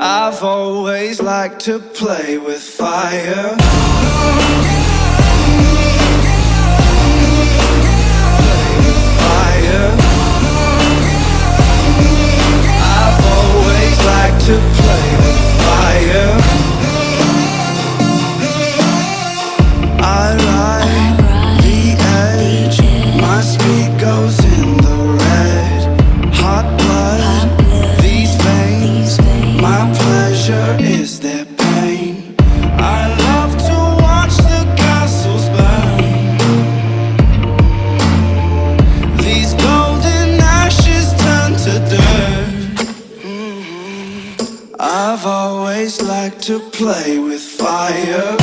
I've always liked to play with fire. I've always liked to play with fire. I ride the edge, my speed goes in the red. Hot blood, these veins, my pleasure is their pain. I love to watch the castles burn. These golden ashes turn to dirt. I've always liked to play with fire.